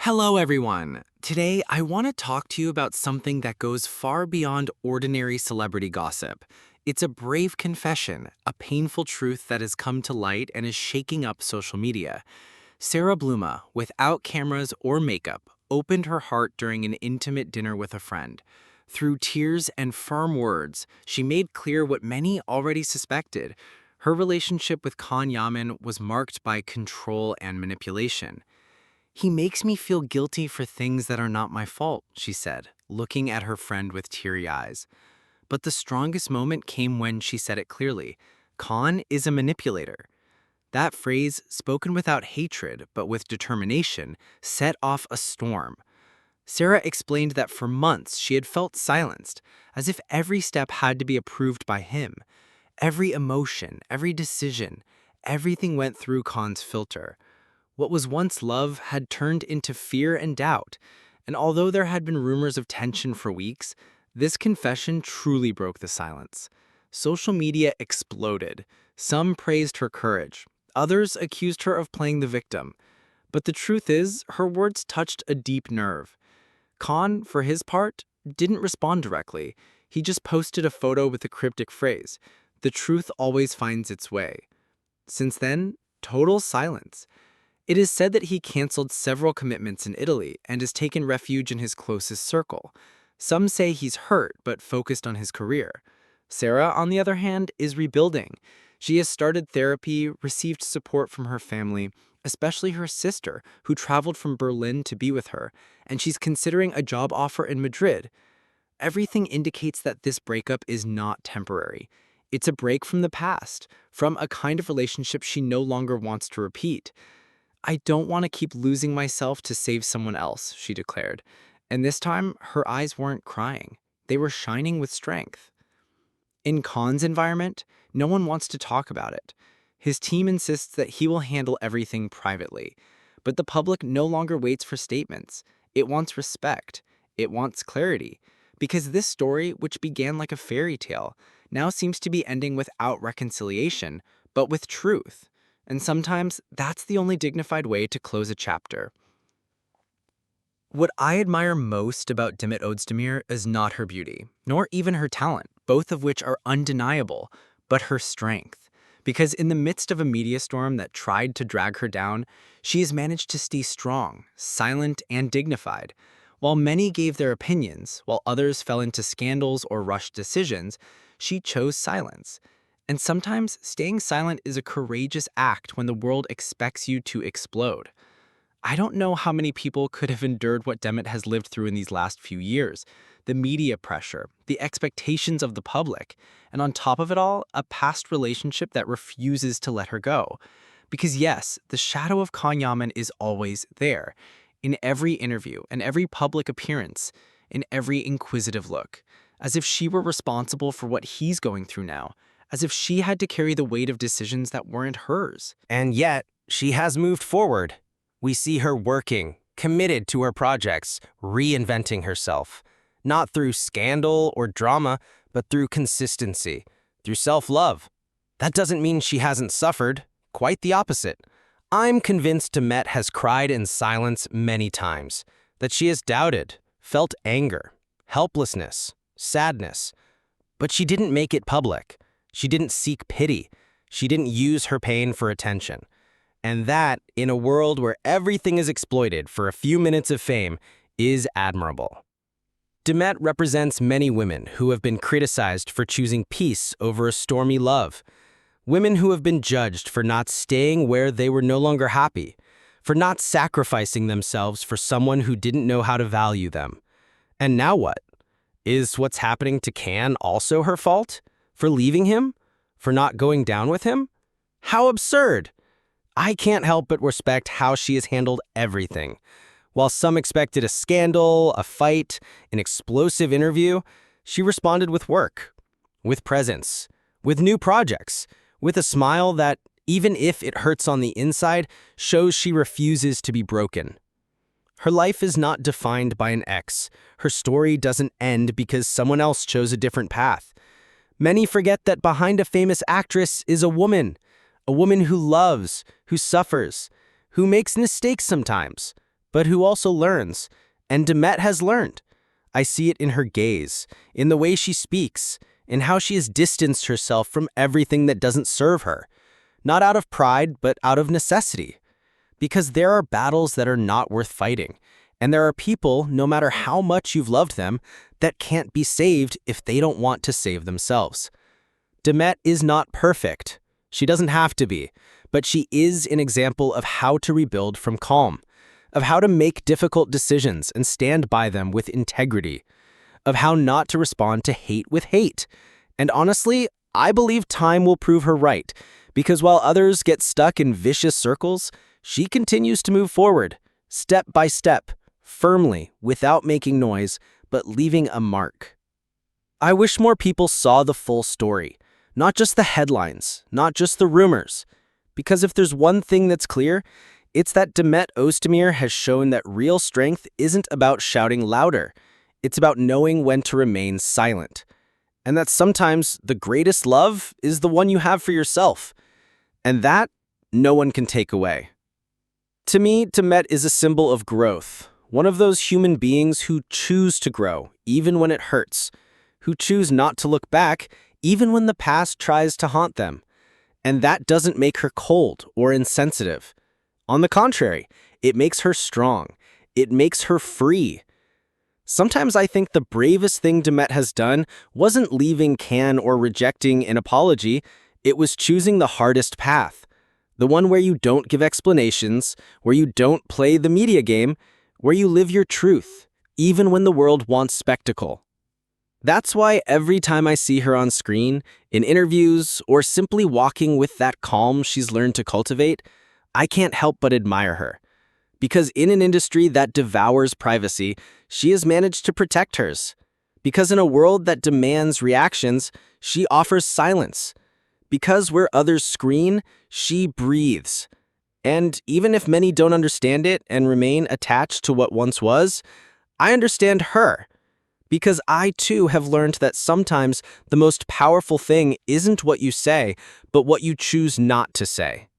Hello, everyone. Today, I want to talk to you about something that goes far beyond ordinary celebrity gossip. It's a brave confession, a painful truth that has come to light and is shaking up social media. Sarah Bluma, without cameras or makeup, opened her heart during an intimate dinner with a friend. Through tears and firm words, she made clear what many already suspected. Her relationship with Khan Yaman was marked by control and manipulation. He makes me feel guilty for things that are not my fault, she said, looking at her friend with teary eyes. But the strongest moment came when she said it clearly. Khan is a manipulator. That phrase, spoken without hatred but with determination, set off a storm. Sarah explained that for months she had felt silenced, as if every step had to be approved by him. Every emotion, every decision, everything went through Khan's filter. What was once love had turned into fear and doubt, and although there had been rumors of tension for weeks, this confession truly broke the silence. Social media exploded. Some praised her courage. Others accused her of playing the victim. But the truth is, her words touched a deep nerve. Khan, for his part, didn't respond directly. He just posted a photo with a cryptic phrase, "The truth always finds its way." Since then, total silence. It is said that he canceled several commitments in Italy and has taken refuge in his closest circle. Some say he's hurt but focused on his career. Sarah, on the other hand, is rebuilding. She has started therapy, received support from her family, especially her sister, who traveled from Berlin to be with her, and she's considering a job offer in Madrid. Everything indicates that this breakup is not temporary. It's a break from the past, from a kind of relationship she no longer wants to repeat. "I don't want to keep losing myself to save someone else," she declared. And this time, her eyes weren't crying. They were shining with strength. In Khan's environment, no one wants to talk about it. His team insists that he will handle everything privately. But the public no longer waits for statements. It wants respect. It wants clarity. Because this story, which began like a fairy tale, now seems to be ending without reconciliation, but with truth. And sometimes that's the only dignified way to close a chapter. What I admire most about Demet Özdemir is not her beauty, nor even her talent, both of which are undeniable, but her strength. Because in the midst of a media storm that tried to drag her down, she has managed to stay strong, silent, and dignified. While many gave their opinions, while others fell into scandals or rushed decisions, she chose silence. And sometimes staying silent is a courageous act when the world expects you to explode. I don't know how many people could have endured what Demet has lived through in these last few years. The media pressure, the expectations of the public, and on top of it all, a past relationship that refuses to let her go. Because yes, the shadow of Khan Yaman is always there, in every interview and every public appearance, in every inquisitive look, as if she were responsible for what he's going through now. As if she had to carry the weight of decisions that weren't hers. And yet, she has moved forward. We see her working, committed to her projects, reinventing herself. Not through scandal or drama, but through consistency, through self-love. That doesn't mean she hasn't suffered. Quite the opposite. I'm convinced Demet has cried in silence many times, that she has doubted, felt anger, helplessness, sadness. But she didn't make it public. She didn't seek pity. She didn't use her pain for attention. And that, in a world where everything is exploited for a few minutes of fame, is admirable. Demet represents many women who have been criticized for choosing peace over a stormy love. Women who have been judged for not staying where they were no longer happy, for not sacrificing themselves for someone who didn't know how to value them. And now what? Is what's happening to Khan also her fault? For leaving him? For not going down with him? How absurd! I can't help but respect how she has handled everything. While some expected a scandal, a fight, an explosive interview, she responded with work, with presence, with new projects, with a smile that, even if it hurts on the inside, shows she refuses to be broken. Her life is not defined by an ex. Her story doesn't end because someone else chose a different path. Many forget that behind a famous actress is a woman who loves, who suffers, who makes mistakes sometimes, but who also learns. And Demet has learned. I see it in her gaze, in the way she speaks, in how she has distanced herself from everything that doesn't serve her. Not out of pride, but out of necessity. Because there are battles that are not worth fighting, and there are people, no matter how much you've loved them, that can't be saved if they don't want to save themselves. Demet is not perfect. She doesn't have to be, but she is an example of how to rebuild from calm, of how to make difficult decisions and stand by them with integrity, of how not to respond to hate with hate. And honestly, I believe time will prove her right, because while others get stuck in vicious circles, she continues to move forward, step by step, firmly, without making noise, but leaving a mark. I wish more people saw the full story, not just the headlines, not just the rumors. Because if there's one thing that's clear, it's that Demet Özdemir has shown that real strength isn't about shouting louder. It's about knowing when to remain silent. And that sometimes the greatest love is the one you have for yourself. And that no one can take away. To me, Demet is a symbol of growth, one of those human beings who choose to grow, even when it hurts, who choose not to look back, even when the past tries to haunt them. And that doesn't make her cold or insensitive. On the contrary, it makes her strong. It makes her free. Sometimes I think the bravest thing Demet has done wasn't leaving Cannes or rejecting an apology, it was choosing the hardest path. The one where you don't give explanations, where you don't play the media game, where you live your truth, even when the world wants spectacle. That's why every time I see her on screen, in interviews, or simply walking with that calm she's learned to cultivate, I can't help but admire her. Because in an industry that devours privacy, she has managed to protect hers. Because in a world that demands reactions, she offers silence. Because where others scream, she breathes. And even if many don't understand it and remain attached to what once was, I understand her. Because I too have learned that sometimes the most powerful thing isn't what you say, but what you choose not to say.